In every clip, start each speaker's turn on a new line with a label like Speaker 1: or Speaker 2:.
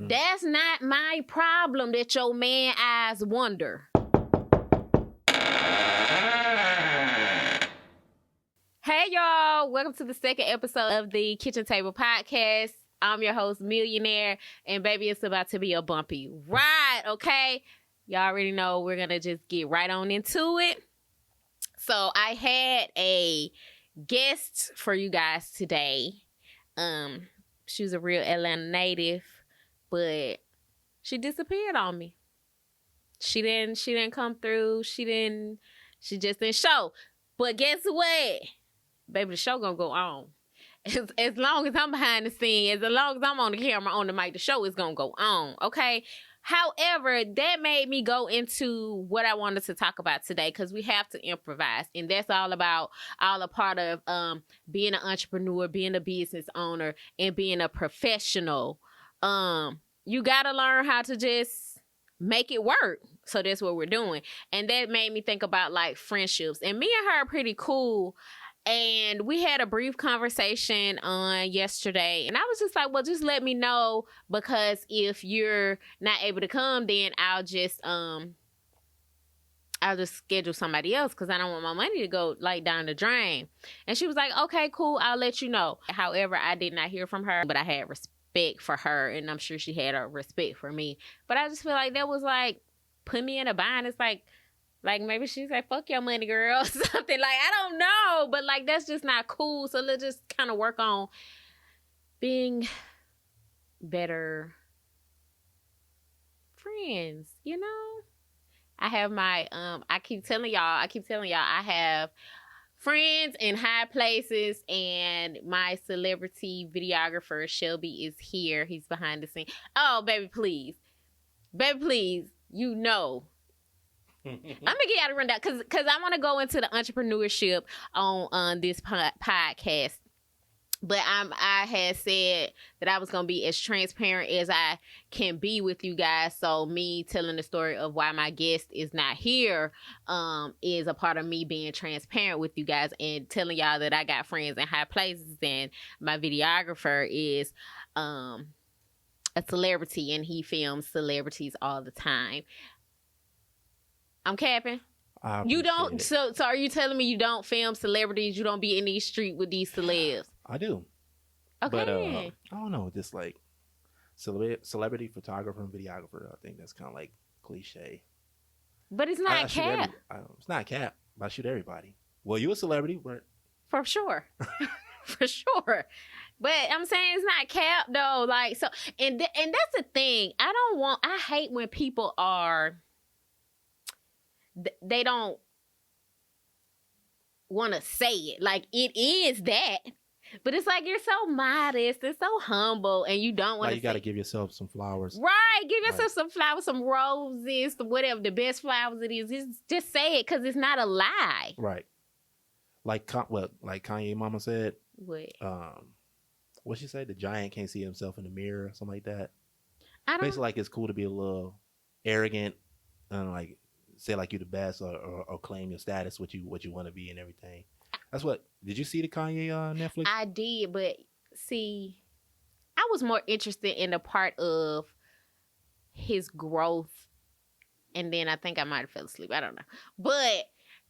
Speaker 1: That's not my problem that your man eyes wonder. Hey, y'all. Welcome to the second episode of the Kitchen Table Podcast. I'm your host, Millionaire, and baby, it's about to be a bumpy ride, okay? Y'all already know we're going to just get right on into it. So I had a guest for you guys today. She was a real Atlanta native, but she disappeared on me. She didn't come through. She just didn't show. But guess what? Baby, the show gonna go on. As long as I'm behind the scenes, as long as I'm on the camera, on the mic, the show is gonna go on, okay? However, that made me go into what I wanted to talk about today, because we have to improvise, and that's all a part of being an entrepreneur, being a business owner, and being a professional. You gotta learn how to just make it work. So that's what we're doing, and that made me think about like friendships. And me and her are pretty cool. And we had a brief conversation on yesterday, and I was just like, well, just let me know, because if you're not able to come, then I'll just schedule somebody else, because I don't want my money to go like down the drain. And she was like, okay, cool, I'll let you know. However, I did not hear from her, but I had respect for her, and I'm sure she had a respect for me. But I just feel like that was like put me in a bind. It's like maybe she's like, fuck your money, girl, or something. Like, I don't know. But, like, that's just not cool. So let's just kind of work on being better friends, you know? I have my, I keep telling y'all, I have friends in high places, and my celebrity videographer, Shelby, is here. He's behind the scene. Oh, baby, please, you know. I'm gonna get y'all to run down, because I want to go into the entrepreneurship on this podcast. But I had said that I was gonna be as transparent as I can be with you guys. So me telling the story of why my guest is not here is a part of me being transparent with you guys and telling y'all that I got friends in high places, and my videographer is a celebrity, and he films celebrities all the time. I'm capping. You don't. So are you telling me you don't film celebrities? You don't be in these streets with these celebs?
Speaker 2: I do.
Speaker 1: Okay.
Speaker 2: But I don't know, just like celebrity photographer and videographer. I think that's kind of like cliche.
Speaker 1: But it's not cap.
Speaker 2: It's not cap. I shoot everybody. Well, you a celebrity, but
Speaker 1: for sure, for sure. But I'm saying it's not cap though. Like so, and that's the thing. I hate when people are. They don't want to say it. Like, it is that. But it's like, you're so modest and so humble, and you don't want to.
Speaker 2: Like, you got to give yourself some flowers.
Speaker 1: Right. Give yourself some flowers, some roses, whatever the best flowers it is. Just say it, because it's not a lie.
Speaker 2: Right. Like Kanye mama said.
Speaker 1: What?
Speaker 2: What she said? The giant can't see himself in the mirror or something like that.
Speaker 1: Basically,
Speaker 2: like, it's cool to be a little arrogant and like say like you're the best, or claim your status, what you want to be and everything. That's what. Did you see the Kanye Netflix?
Speaker 1: I did, but see, I was more interested in the part of his growth, and then I think I might have fell asleep. I don't know, but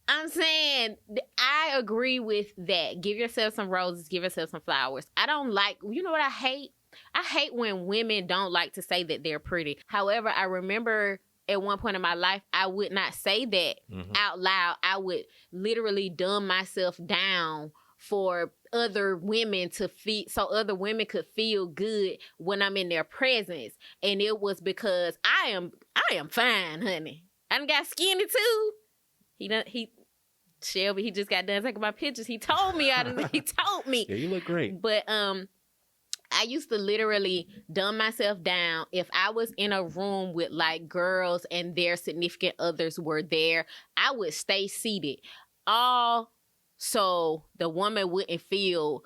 Speaker 1: I'm saying I agree with that. Give yourself some roses. Give yourself some flowers. I don't like. You know what I hate? I hate when women don't like to say that they're pretty. However, I remember. At one point in my life, I would not say that out loud. I would literally dumb myself down for other women to feel, so other women could feel good when I'm in their presence. And it was because I am fine, honey. I done got skinny too. Shelby, he just got done taking my pictures. He told me. He told me.
Speaker 2: Yeah, you look great.
Speaker 1: But I used to literally dumb myself down if I was in a room with like girls and their significant others were there. I would stay seated, all so the woman wouldn't feel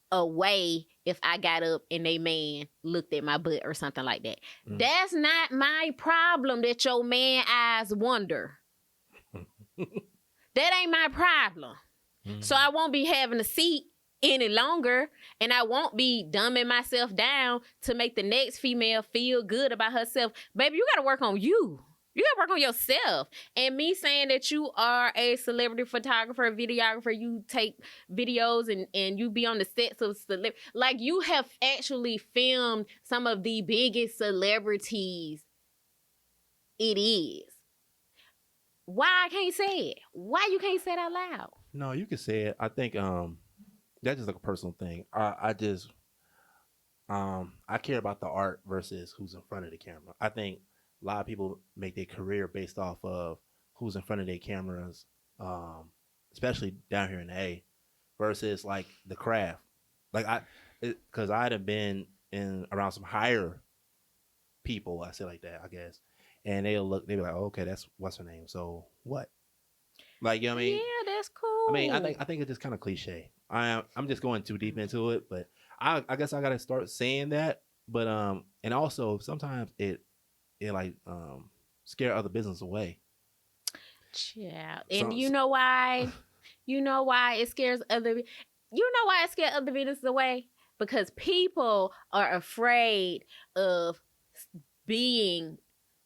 Speaker 1: away if I got up and they man looked at my butt or something like that. That's not my problem that your man eyes wonder. That ain't my problem. So I won't be having a seat any longer, and I won't be dumbing myself down to make the next female feel good about herself. Baby, you got to work on you. You got to work on yourself. And me saying that you are a celebrity photographer, videographer, you take videos and you be on the sets of like you have actually filmed some of the biggest celebrities. It is. Why I can't say it? Why you can't say it out loud?
Speaker 2: No, you can say it. I think that's just like a personal thing. I care about the art versus who's in front of the camera. I think a lot of people make their career based off of who's in front of their cameras, especially down here in the A, versus like the craft. Like because I'd have been around some higher people, I say like that, I guess, and they'll be like, oh, okay, that's what's her name. So what? Like, you know what I mean?
Speaker 1: Yeah, that's cool.
Speaker 2: I mean, I think it's just kind of cliche. I'm just going too deep into it, but I guess I gotta start saying that. But and also sometimes it like scare other business away.
Speaker 1: Yeah, and you know why? You know why it scares other? You know why it scares other businesses away? Because people are afraid of being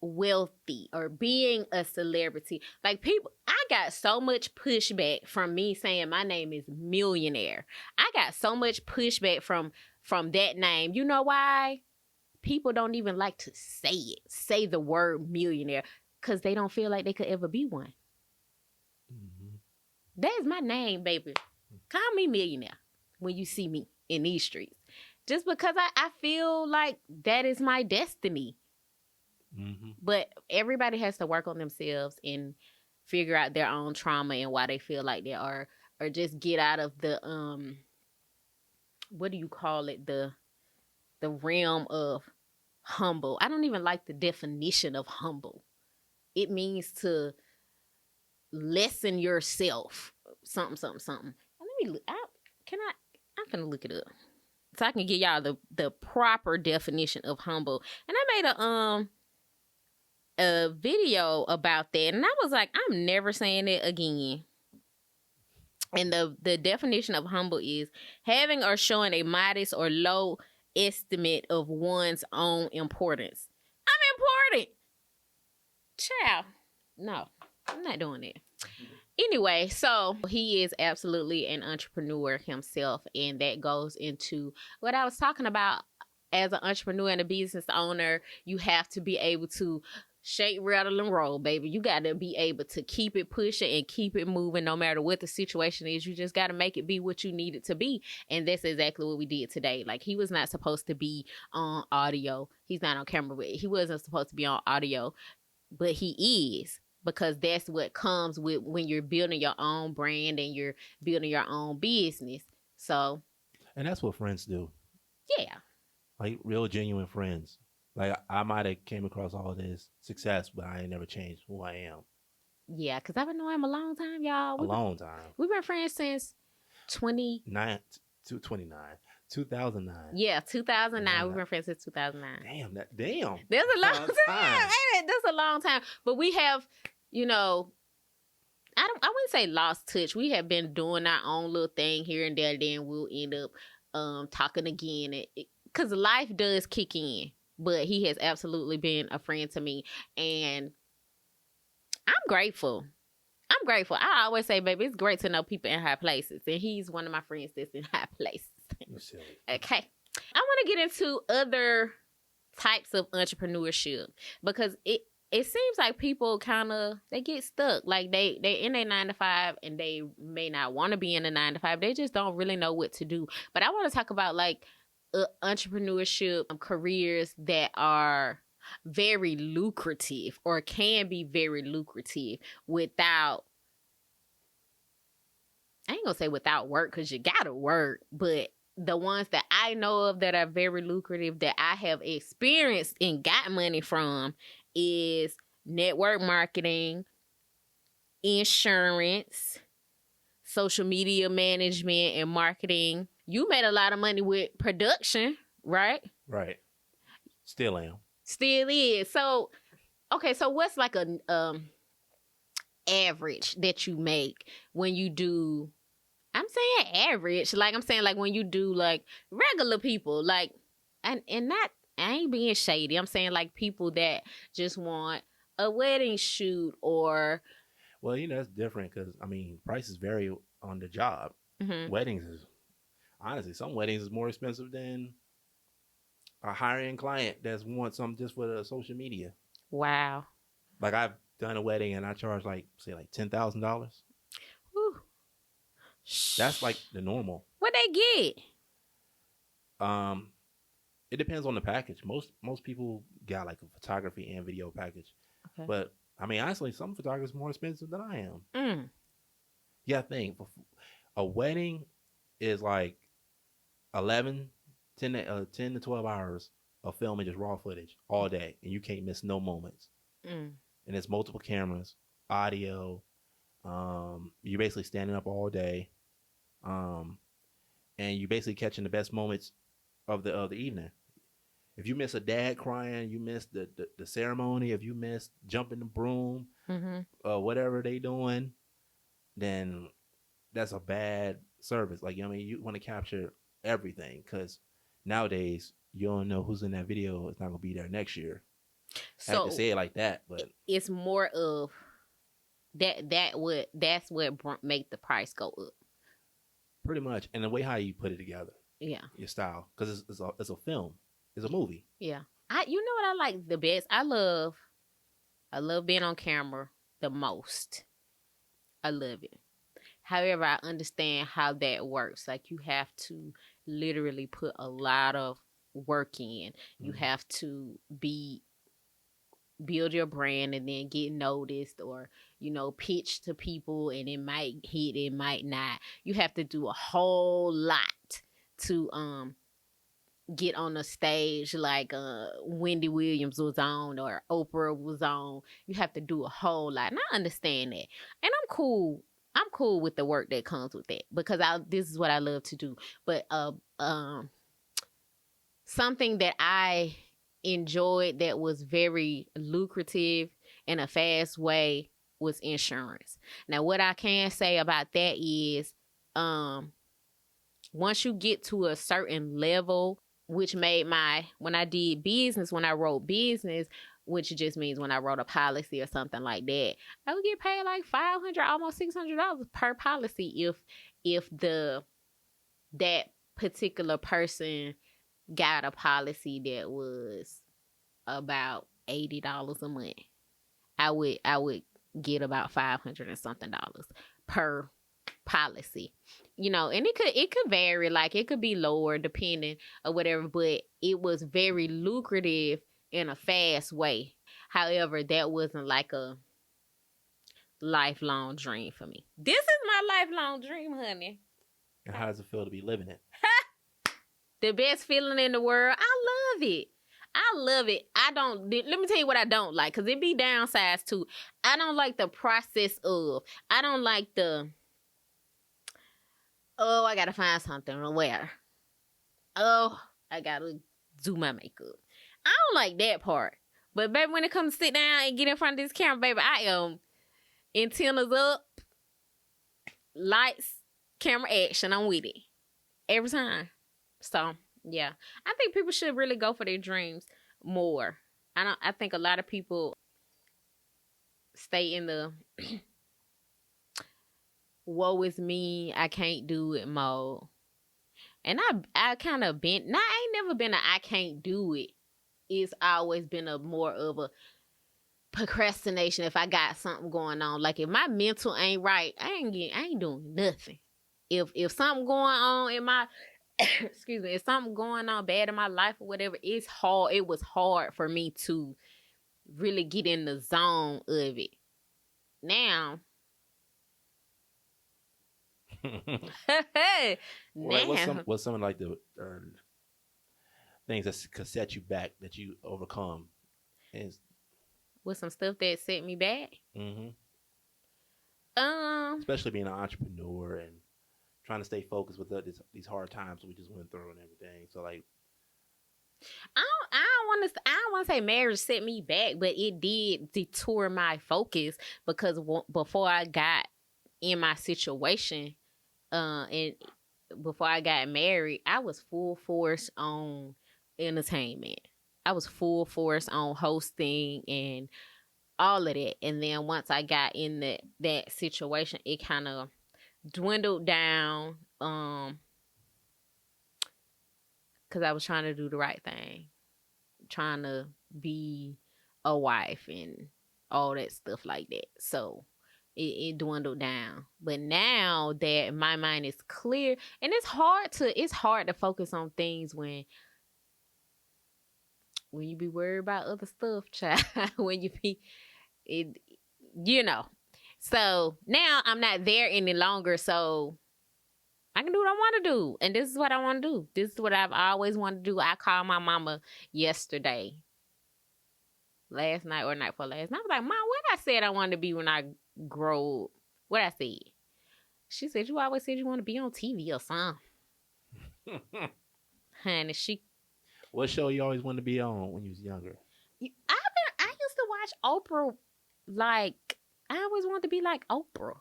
Speaker 1: wealthy or being a celebrity. Like people, I got so much pushback from me saying my name is Millionaire. I got so much pushback from that name. You know why? People don't even like to say the word millionaire, because they don't feel like they could ever be one. Mm-hmm. That is my name, baby. Call me Millionaire when you see me in these streets. Just because I feel like that is my destiny. Mm-hmm. But everybody has to work on themselves and figure out their own trauma and why they feel like they are, or just get out of the what do you call it, the realm of humble. I don't even like the definition of humble. It means to lessen yourself, something. And let me look. I'm gonna look it up so I can give y'all the proper definition of humble. And I made a video about that, and I was like, I'm never saying it again. And the definition of humble is having or showing a modest or low estimate of one's own importance. I'm important. Child. No, I'm not doing that. Anyway, so he is absolutely an entrepreneur himself, and that goes into what I was talking about. As an entrepreneur and a business owner, you have to be able to shake, rattle, and roll, baby. You got to be able to keep it pushing and keep it moving no matter what the situation is. You just got to make it be what you need it to be. And that's exactly what we did today. Like, he was not supposed to be on audio. He's not on camera, but he wasn't supposed to be on audio, but he is. Because that's what comes with when you're building your own brand and you're building your own business. So.
Speaker 2: And that's what friends do.
Speaker 1: Yeah.
Speaker 2: Like real genuine friends. Like I might have came across all this success, but I ain't never changed who I am.
Speaker 1: Yeah, because I've been knowing him a long time, y'all.
Speaker 2: Long time.
Speaker 1: We've been friends since 2009. Yeah, 2009. We've been friends since 2009.
Speaker 2: Damn.
Speaker 1: That's a long time. Ain't it? That's a long time. But we have, you know, I wouldn't say lost touch. We have been doing our own little thing here and there. Then we'll end up talking again. Because life does kick in. But he has absolutely been a friend to me. And I'm grateful. I always say, baby, it's great to know people in high places. And he's one of my friends that's in high places. Okay. I want to get into other types of entrepreneurship. Because it seems like people they get stuck. Like they in a 9-to-5 and they may not want to be in a 9-to-5. They just don't really know what to do. But I want to talk about like entrepreneurship careers that are very lucrative or can be very lucrative without, I ain't gonna say without work, because you gotta work, but the ones that I know of that are very lucrative that I have experienced and got money from is network marketing, insurance, social media management and marketing. You made a lot of money with production, right?
Speaker 2: Right. Still am.
Speaker 1: Still is. So, okay, so what's like a average that you make when you do I'm saying average. Like, I'm saying, like, when you do, like, regular people, like, and not, I ain't being shady. I'm saying, like, people that just want a wedding shoot or...
Speaker 2: Well, that's different because, I mean, prices vary on the job.
Speaker 1: Mm-hmm.
Speaker 2: Weddings is, honestly, some weddings is more expensive than a higher-end client that wants something just for the social media.
Speaker 1: Wow.
Speaker 2: Like, I've done a wedding and I charge, like, say, like $10,000. That's like the normal.
Speaker 1: What they get?
Speaker 2: It depends on the package. Most people got like a photography and video package. Okay. But I mean, honestly, some photographers are more expensive than I am. Yeah, I think a wedding is like 10 to 12 hours of filming just raw footage all day, and you can't miss no moments. And it's multiple cameras, audio. You're basically standing up all day. And you're basically catching the best moments of the evening. If you miss a dad crying, you miss the ceremony. If you miss jumping the broom, whatever they doing, then that's a bad service. Like, I mean, you want to capture everything because nowadays you don't know who's in that video. It's not gonna be there next year. So I have to say it like that, but
Speaker 1: it's more of that's what make the price go up.
Speaker 2: Pretty much, and the way how you put it together.
Speaker 1: Yeah,
Speaker 2: your style, because it's a film, it's a movie.
Speaker 1: Yeah, you know what I like the best? I love being on camera the most. I love it. However, I understand how that works. Like, you have to literally put a lot of work in. You have to build your brand and then get noticed, or pitch to people, and it might hit, it might not. You have to do a whole lot to get on a stage like Wendy Williams was on or Oprah was on. You have to do a whole lot, and I understand that, and I'm cool with the work that comes with that, because this is what I love to do. But something that I enjoyed that was very lucrative in a fast way was insurance. Now, what I can say about that is, once you get to a certain level, which made when I wrote business, which just means when I wrote a policy or something like that, I would get paid like $500, almost $600 per policy if that particular person got a policy that was about $80 a month. I would get about $500 and something per policy, and it could vary. Like, it could be lower depending or whatever, but it was very lucrative in a fast way. However, that wasn't like a lifelong dream for me. This is my lifelong dream, honey.
Speaker 2: And how does it feel to be living it?
Speaker 1: The best feeling in the world. I love it. Let me tell you what I don't like, because it be downsides too. I don't like the process of, I don't like I gotta find something to wear. I gotta do my makeup. I don't like that part. But baby, when it comes to sit down and get in front of this camera, baby, I am antennas up, lights, camera action. I'm with it every time. So yeah, I think people should really go for their dreams more. I think a lot of people stay in the woe is me, I can't do it mode. And I kind of I ain't never been I can't do it. It's always been a more of a procrastination if I got something going on. Like, if my mental ain't right, I ain't doing nothing. If something going on in my excuse me, if something going on bad in my life or whatever, it's hard. It was hard for me to really get in the zone of it. Now,
Speaker 2: what's some like the things that could set you back that you overcome?
Speaker 1: With some stuff that set me back?
Speaker 2: Especially being an entrepreneur and trying to stay focused with these hard times we just went through and everything. So, like,
Speaker 1: I don't want to say marriage set me back, but it did detour my focus, because before I got in my situation, And before I got married, I was full force on entertainment. I was full force on hosting and all of that. And then once I got in that situation, it kind of dwindled down. Because I was trying to do the right thing, trying to be a wife and all that stuff like that. So it dwindled down. But now that my mind is clear, and it's hard to focus on things when you be worried about other stuff, child. when you be it, So now I'm not there any longer. So I can do what I want to do. And this is what I want to do. This is what I've always wanted to do. I called my mama yesterday. Last night or night before last night. I was like, Mom, what I said I wanted to be when I grow up? What I said? She said, you always said you want to be on TV or something. Honey,
Speaker 2: what show you always wanted to be on when you was younger?
Speaker 1: I used to watch Oprah. Like, I always wanted to be like Oprah.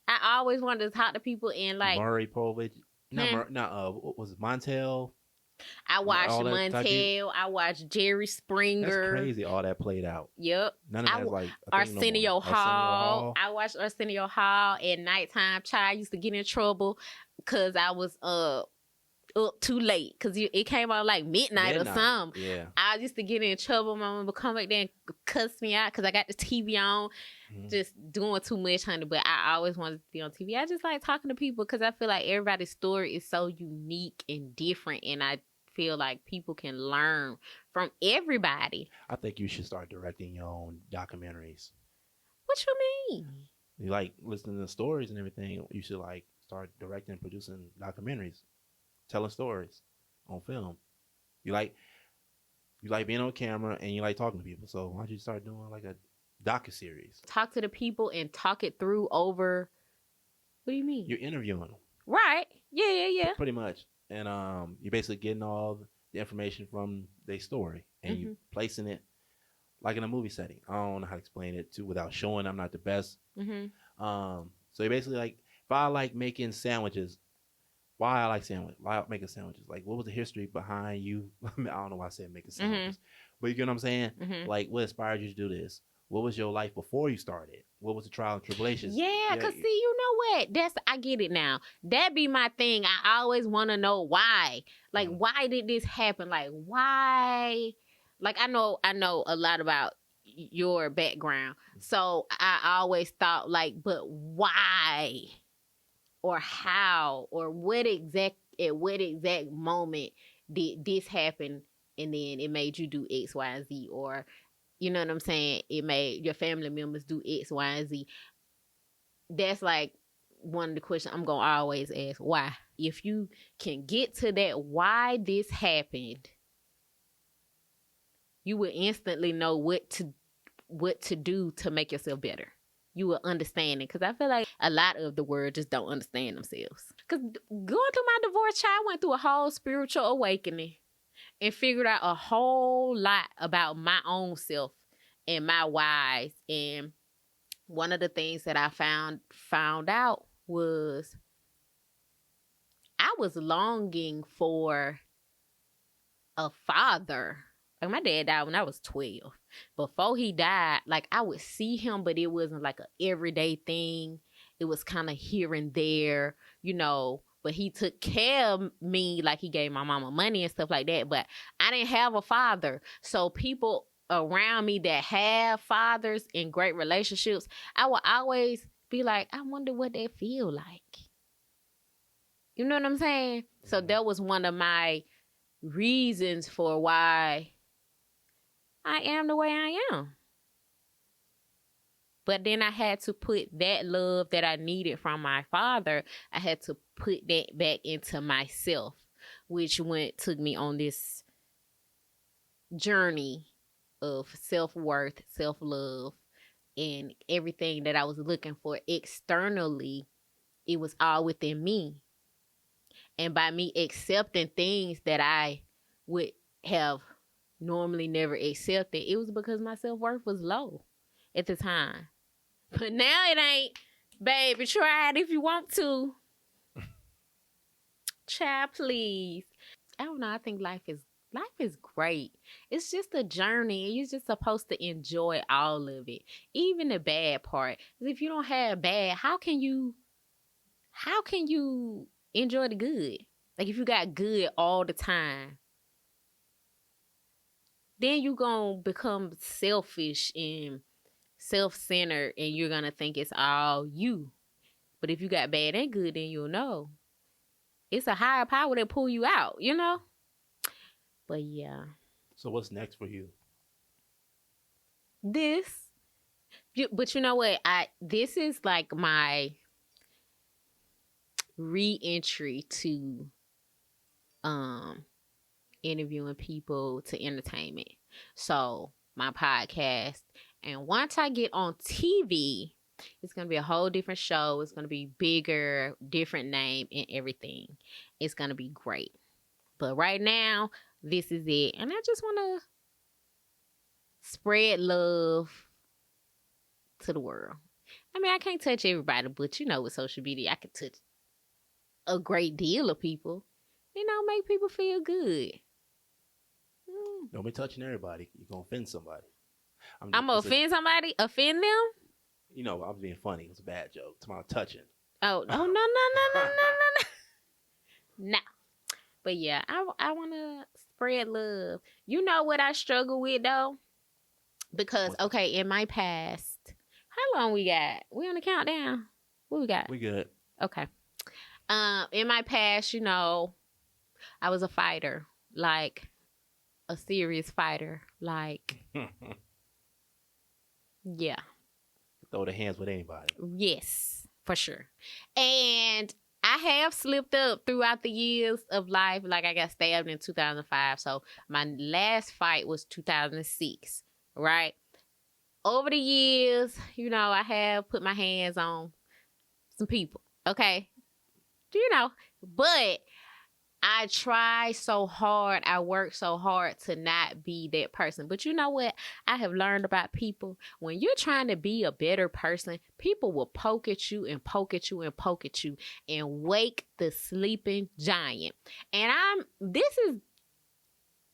Speaker 1: I always wanted to talk to people and like
Speaker 2: Maury Povich. What was it? Montel?
Speaker 1: I watched Montel. I watched Jerry Springer.
Speaker 2: That's crazy. All that played out.
Speaker 1: Yep.
Speaker 2: None of that's like
Speaker 1: Arsenio Hall. I watched Arsenio Hall at nighttime. Child used to get in trouble because I was up too late because it came out like midnight or something.
Speaker 2: Yeah.
Speaker 1: I used to get in trouble. My mom would come back there and cuss me out because I got the TV on, just doing too much, honey. But I always wanted to be on TV. I just like talking to people because I feel like everybody's story is so unique and different, and I feel like people can learn from everybody.
Speaker 2: I think you should start directing your own documentaries.
Speaker 1: What you mean?
Speaker 2: You like listening to stories and everything. You should like start directing and producing documentaries. Telling stories on film. You like being on camera and you like talking to people. So why don't you start doing like a docuseries? Talk
Speaker 1: to the people and talk it through over. What do you mean?
Speaker 2: You're interviewing them.
Speaker 1: Right. Yeah.
Speaker 2: Pretty much. And you're basically getting all the information from their story and you placing it like in a movie setting. I don't know how to explain it too without showing I'm not the best. So you're basically like, if I like making sandwiches, why I like sandwiches, why I making sandwiches. Like, what was the history behind you? I don't know why I said making sandwiches. But you get what I'm saying? Like, what inspired you to do this? What was your life before you started? What was the trial and tribulations?
Speaker 1: Yeah, because see, you know what? I get it now. That be my thing. I always want to know why. Like, why did this happen? Like, why? Like, I know a lot about your background. So I always thought, like, but why? Or how, or at what exact moment did this happen, and then it made you do X, Y, and Z, or you know what I'm saying? It made your family members do X, Y, and Z. That's like one of the questions I'm gonna always ask. Why? If you can get to that why this happened, you will instantly know what to do to make yourself better. You will understand it. Because I feel like a lot of the world just don't understand themselves. Because going through my divorce, I went through a whole spiritual awakening and figured out a whole lot about my own self and my whys. And one of the things that I found out was I was longing for a father. Like, my dad died when I was 12. Before he died, like, I would see him, but it wasn't like an everyday thing. It was kind of here and there, but he took care of me, like he gave my mama money and stuff like that. But I didn't have a father. So people around me that have fathers in great relationships, I would always be like, I wonder what they feel like. You know what I'm saying? So that was one of my reasons for why I am the way I am. But then I had to put that love that I needed from my father, I had to put that back into myself, which took me on this journey of self-worth, self-love, and everything that I was looking for externally. It was all within me. And by me accepting things that I would have normally never accepted, it was because my self-worth was low at the time. But now it ain't. Baby, try it if you want to. Child, please. I don't know. I think life is great. It's just a journey. You're just supposed to enjoy all of it, even the bad part. 'Cause if you don't have bad, how can you enjoy the good? Like if you got good all the time, then you gonna become selfish and self-centered, and you're gonna think it's all you. But if you got bad and good, then you'll know it's a higher power that pull you out, you know? But yeah.
Speaker 2: So what's next for you?
Speaker 1: But you know what? This is like my re-entry to interviewing people to entertainment. So my podcast. And once I get on TV, it's going to be a whole different show. It's going to be bigger, different name and everything. It's going to be great. But right now, this is it. And I just want to spread love to the world. I mean, I can't touch everybody, but you know, with social media, I can touch a great deal of people. You know, make people feel good.
Speaker 2: Don't be touching everybody. You're going to offend somebody.
Speaker 1: I'm going to offend somebody? Offend them?
Speaker 2: You know, I was being funny. It was a bad joke. It's about touching.
Speaker 1: Oh, no. No. But yeah, I want to spread love. You know what I struggle with, though? Because, okay, in my past, how long we got? We on the countdown? What we got?
Speaker 2: We good.
Speaker 1: Okay. In my past, you know, I was a fighter. Like, a serious fighter. Like, yeah.
Speaker 2: Throw the hands with anybody.
Speaker 1: Yes, for sure. And I have slipped up throughout the years of life. Like I got stabbed in 2005. So my last fight was 2006, right? Over the years, you know, I have put my hands on some people, okay? You know, but I try so hard. I work so hard to not be that person. But you know what? I have learned about people. When you're trying to be a better person, people will poke at you and poke at you and poke at you and wake the sleeping giant. And this is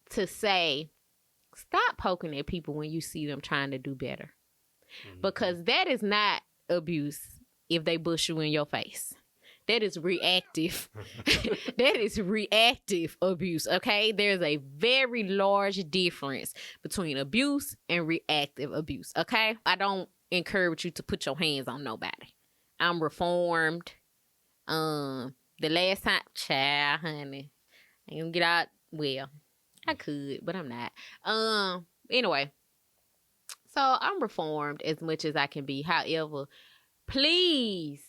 Speaker 1: to say, stop poking at people when you see them trying to do better. Mm-hmm. Because that is not abuse if they bush you in your face. That is reactive. That is reactive abuse, okay? There's a very large difference between abuse and reactive abuse, okay? I don't encourage you to put your hands on nobody. I'm reformed. The last time, child, honey, I ain't gonna get out. Well, I could, but I'm not. Anyway, so I'm reformed as much as I can be. However, please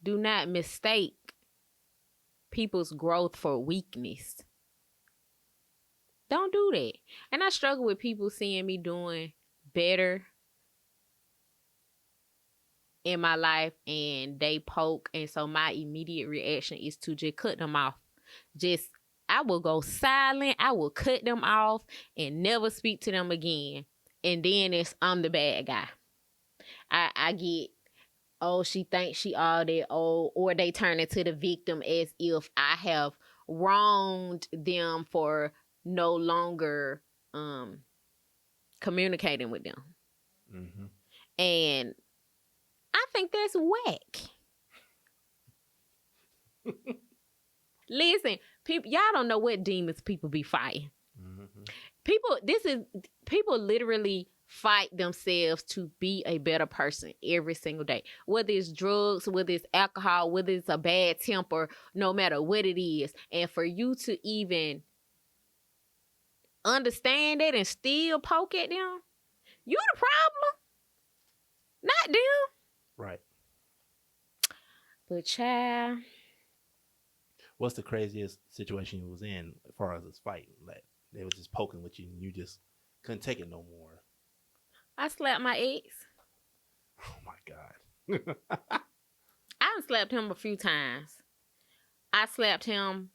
Speaker 1: do not mistake people's growth for weakness. Don't do that. And I struggle with people seeing me doing better in my life and they poke. And so my immediate reaction is to just cut them off. I will go silent. I will cut them off and never speak to them again. And then I'm the bad guy. I get, oh, she thinks she all that old, or they turn into the victim as if I have wronged them for no longer communicating with them. Mm-hmm. And I think that's whack. Listen, people, y'all don't know what demons people be fighting. Mm-hmm. People literally fight themselves to be a better person every single day. Whether it's drugs, whether it's alcohol, whether it's a bad temper, no matter what it is. And for you to even understand it and still poke at them, you the problem, not them.
Speaker 2: Right.
Speaker 1: But child,
Speaker 2: what's the craziest situation you was in as far as this fight? Like they was just poking with you and you just couldn't take it no more.
Speaker 1: I slapped my ex.
Speaker 2: Oh my God.
Speaker 1: I done slapped him a few times. I slapped him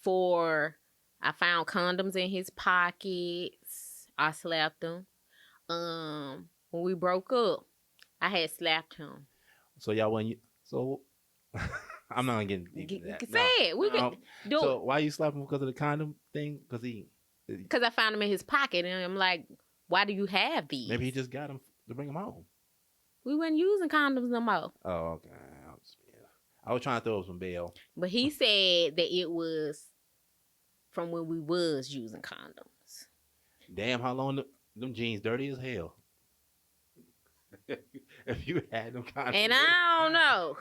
Speaker 1: I found condoms in his pockets. I slapped him. When we broke up, I had slapped him.
Speaker 2: So y'all I'm not getting deep into that.
Speaker 1: Say it. We can do
Speaker 2: So
Speaker 1: it.
Speaker 2: why you slap him because of the condom thing?
Speaker 1: Because I found them in his pocket, and I'm like, why do you have these?
Speaker 2: Maybe he just got them to bring them home.
Speaker 1: We wasn't using condoms no more.
Speaker 2: Oh, okay. I was trying to throw up some bail.
Speaker 1: But he said that it was from when we was using condoms.
Speaker 2: Damn, how long them jeans dirty as hell. If you had them condoms.
Speaker 1: And I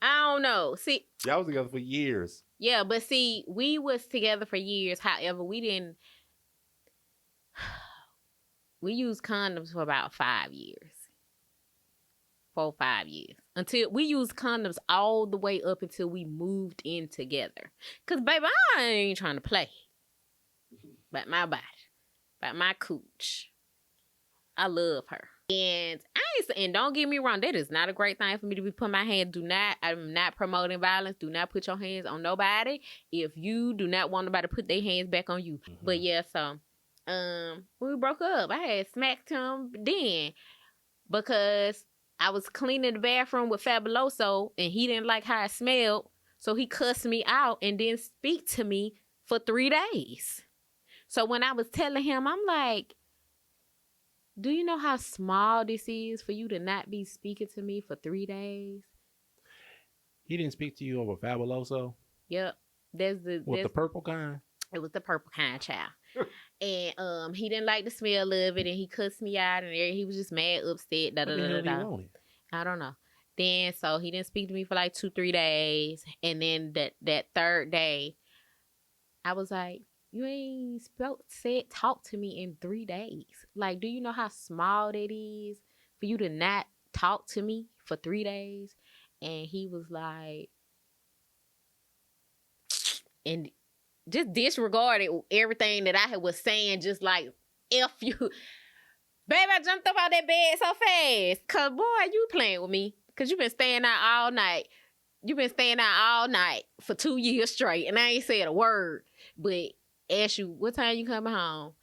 Speaker 1: don't know. See,
Speaker 2: y'all was together for years.
Speaker 1: Yeah, but see, we was together for years. However, we used condoms for about 5 years. 4 or 5 years. Until we used condoms all the way up until we moved in together. Because, baby, I ain't trying to play. About my body. About my cooch. I love her. And don't get me wrong, that is not a great thing for me to be putting my hands. I'm not promoting violence. Do not put your hands on nobody if you do not want nobody to put their hands back on you. Mm-hmm. But yeah, so when we broke up, I had smacked him then because I was cleaning the bathroom with Fabuloso and he didn't like how it smelled. So he cussed me out and didn't speak to me for 3 days. So when I was telling him, I'm like, do you know how small this is for you to not be speaking to me for 3 days?
Speaker 2: He didn't speak to you over Fabuloso?
Speaker 1: Yep.
Speaker 2: The purple kind?
Speaker 1: It was the purple kind, child. And he didn't like the smell of it and he cussed me out and he was just mad, upset.
Speaker 2: What the hell did he want?
Speaker 1: I don't know. Then so he didn't speak to me for like 2-3 days. And then that third day, I was like, you ain't talk to me in 3 days. Like, do you know how small that is for you to not talk to me for 3 days? And he was like, and just disregarded everything that I was saying, just like, F you. Babe, I jumped up out that bed so fast. Because, boy, you playing with me. Because you been staying out all night. You been staying out all night for 2 years straight. And I ain't said a word. But ask you, what time you coming home?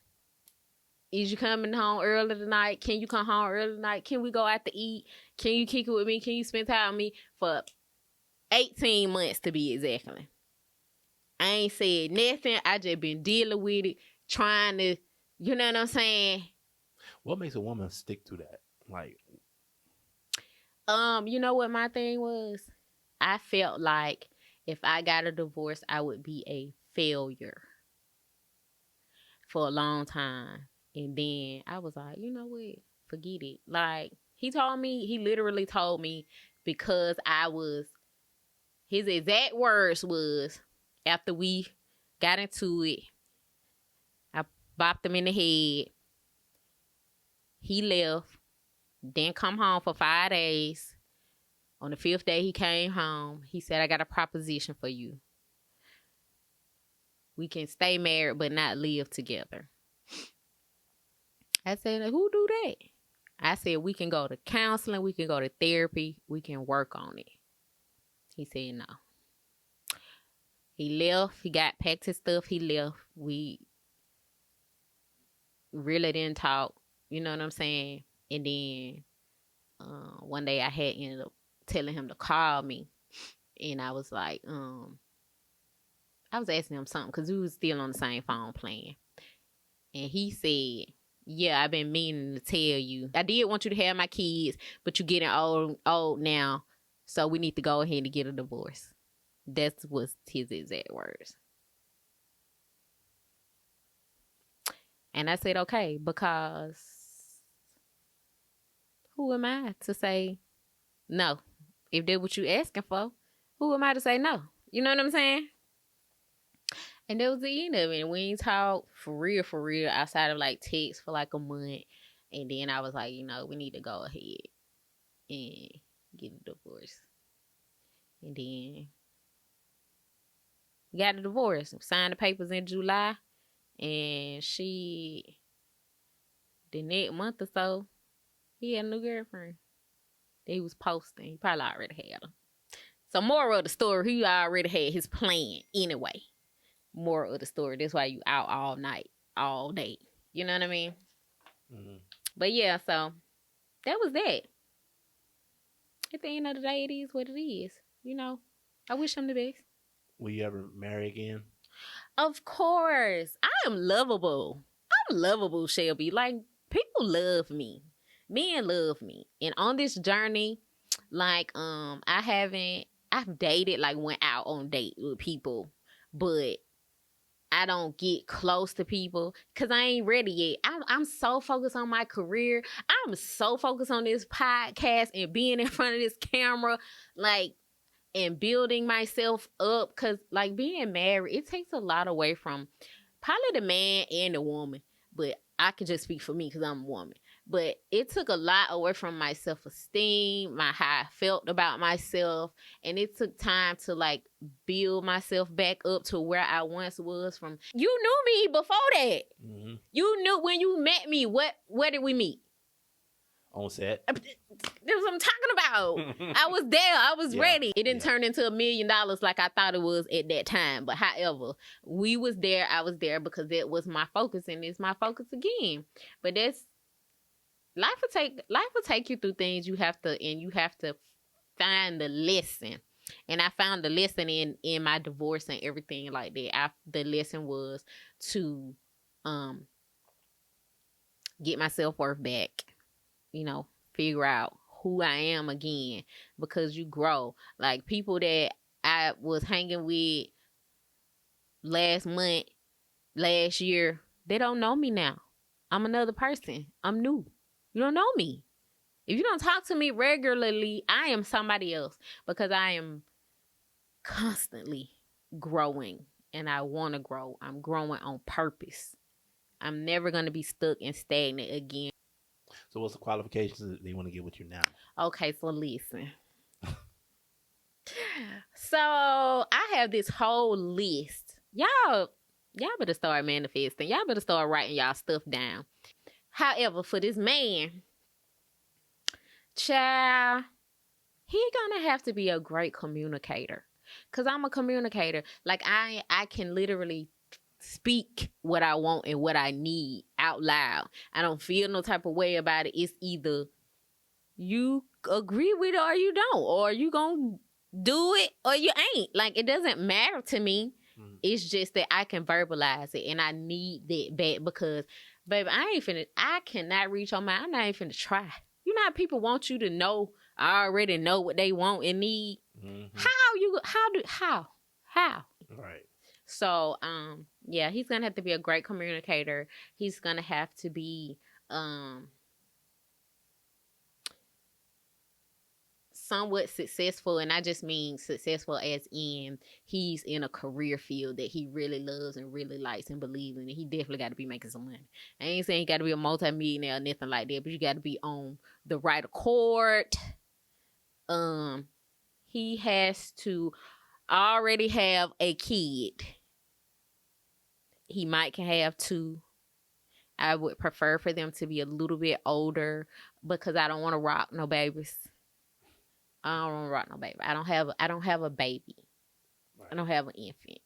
Speaker 1: Is you coming home early tonight? Can you come home early tonight? Can we go out to eat? Can you kick it with me? Can you spend time with me? For 18 months to be exactly. I ain't said nothing. I just been dealing with it, trying to, you know what I'm saying?
Speaker 2: What makes a woman stick to that? Like,
Speaker 1: you know what my thing was? I felt like if I got a divorce, I would be a failure for a long time. And then I was like, you know what? Forget it. Like, he literally told me because his exact words was, after we got into it, I bopped him in the head. He left, didn't come home for 5 days. On the 5th day he came home. He said, I got a proposition for you. We can stay married but not live together. I said, who do that? I said, we can go to counseling, we can go to therapy, we can work on it. He said no. He left, he packed his stuff, he left. We really didn't talk, you know what I'm saying? And then one day I had ended up telling him to call me. And I was like, I was asking him something because we was still on the same phone plan. And he said, yeah, I've been meaning to tell you. I did want you to have my kids, but you're getting old now. So we need to go ahead and get a divorce. That was his exact words. And I said, okay, because who am I to say no? If that's what you asking for, who am I to say no? You know what I'm saying? And that was the end of it. We ain't talk for real, outside of like text for like a month. And then I was like, we need to go ahead and get a divorce. And then got a divorce. Signed the papers in July. And the next month or so, he had a new girlfriend that he was posting. He probably already had her. So moral of the story, he already had his plan anyway. Moral of the story, that's why you out all night, all day. You know what I mean? Mm-hmm. But yeah, so that was that. At the end of the day, it is what it is. you know, I wish him the best.
Speaker 2: Will you ever marry again?
Speaker 1: Of course. I am lovable. I'm lovable, Shelby. Like, people love me. Men love me. And on this journey, like, I've dated, like, went out on date with people, but I don't get close to people because I ain't ready yet. I'm so focused on my career. I'm so focused on this podcast and being in front of this camera, like, and building myself up. Because, like, being married, it takes a lot away from probably the man and the woman. But I can just speak for me because I'm a woman. But it took a lot away from my self-esteem, how I felt about myself. And it took time to, like, build myself back up to where I once was from. You knew me before that.
Speaker 2: Mm-hmm.
Speaker 1: You knew when you met me. Where did we meet?
Speaker 2: On set.
Speaker 1: That's what I'm talking about. I was there. I was ready. It didn't turn into $1 million like I thought it was at that time. But however, we was there. I was there because it was my focus, and it's my focus again. But that's life will take you through things. You have to find the lesson. And I found the lesson in my divorce and everything like that. The lesson was to get my self-worth back. You know, figure out who I am again, because you grow. Like, people that I was hanging with last month, last year, they don't know me now. I'm another person. I'm new. You don't know me. If you don't talk to me regularly, I am somebody else, because I am constantly growing, and I want to grow. I'm growing on purpose. I'm never going to be stuck and stagnant again.
Speaker 2: So what's the qualifications that they want to get with you now?
Speaker 1: Okay, so listen. So I have this whole list. Y'all better start manifesting. Y'all better start writing y'all stuff down. However, for this man, child, he gonna have to be a great communicator. Cause I'm a communicator. Like, I can literally speak what I want and what I need out loud. I don't feel no type of way about it. It's either you agree with it or you don't, or you gonna do it or you ain't. Like, it doesn't matter to me. It's just that I can verbalize it, and I need that back because, baby, I cannot reach on I'm not even finna try. You know how people want you to know, I already know what they want and need.
Speaker 2: Mm-hmm.
Speaker 1: How?
Speaker 2: Right.
Speaker 1: So, yeah, he's gonna have to be a great communicator. He's gonna have to be somewhat successful, and I just mean successful as in he's in a career field that he really loves and really likes and believes in, and he definitely got to be making some money. I ain't saying he got to be a multi-millionaire or nothing like that, but you got to be on the right accord. He has to already have a kid. He might can have 2. I would prefer for them to be a little bit older because I don't want to rock no babies. I don't want to rock no baby. I don't have a baby. Right. I don't have an infant.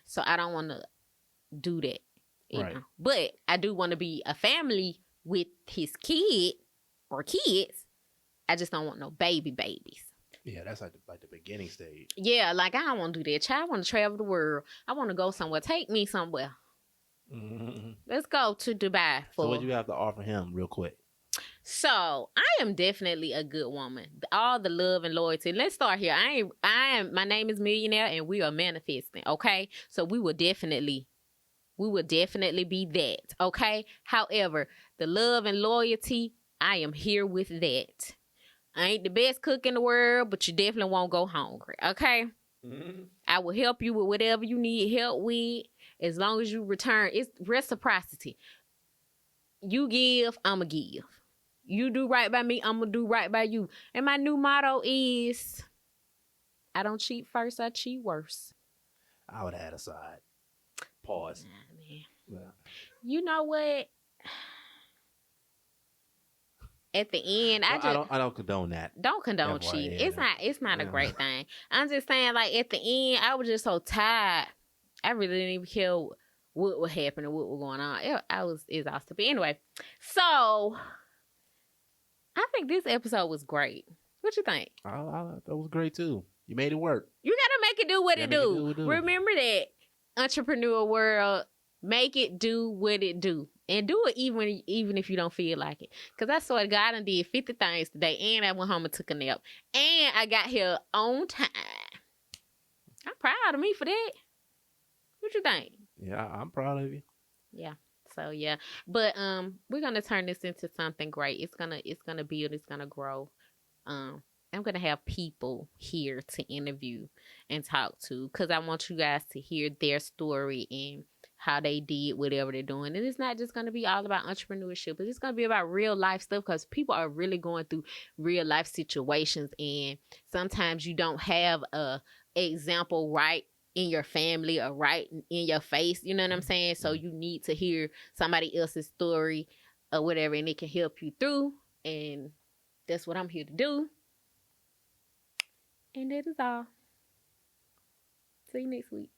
Speaker 1: So I don't want to do that. You know? But I do want to be a family with his kid or kids. I just don't want no babies.
Speaker 2: Yeah, that's like the beginning stage.
Speaker 1: Yeah, like, I don't want to do that. Child, I want to travel the world. I want to go somewhere. Take me somewhere. Mm-hmm. Let's go to Dubai.
Speaker 2: So what do you have to offer him real quick?
Speaker 1: So I am definitely a good woman. All the love and loyalty. Let's start here. My name is Millionaire, and we are manifesting. Okay. So we will definitely be that. Okay. However, the love and loyalty, I am here with that. I ain't the best cook in the world, but you definitely won't go hungry. Okay. Mm-hmm. I will help you with whatever you need help with, as long as you return. It's reciprocity. You give, I'ma give. You do right by me, I'm going to do right by you. And my new motto is, I don't cheat first, I cheat worse.
Speaker 2: I would add a side. Pause.
Speaker 1: Nah, man.
Speaker 2: Yeah.
Speaker 1: You know what? At the end, I
Speaker 2: don't condone that.
Speaker 1: Don't condone cheating. It's not a great thing. I'm just saying, like, at the end, I was just so tired. I really didn't even care what would happen or what was going on. I was exhausted. But anyway, so I think this episode was great. What you think?
Speaker 2: That was great too. You made it work.
Speaker 1: You gotta make it do what it do.
Speaker 2: What it do.
Speaker 1: Remember that, entrepreneur world. Make it do what it do. And do it even if you don't feel like it. Because I swear to God, I done did 50 things today. And I went home and took a nap. And I got here on time. I'm proud of me for that. What you think?
Speaker 2: Yeah, I'm proud of you.
Speaker 1: Yeah. So yeah. But we're gonna turn this into something great. It's gonna build, it's gonna grow. I'm gonna have people here to interview and talk to. Because I want you guys to hear their story and how they did whatever they're doing. And it's not just going to be all about entrepreneurship, but it's going to be about real life stuff, because people are really going through real life situations, and sometimes you don't have a example right in your family or right in your face, you know what I'm saying? So you need to hear somebody else's story or whatever, and it can help you through, and that's what I'm here to do. And that is all. See you next week.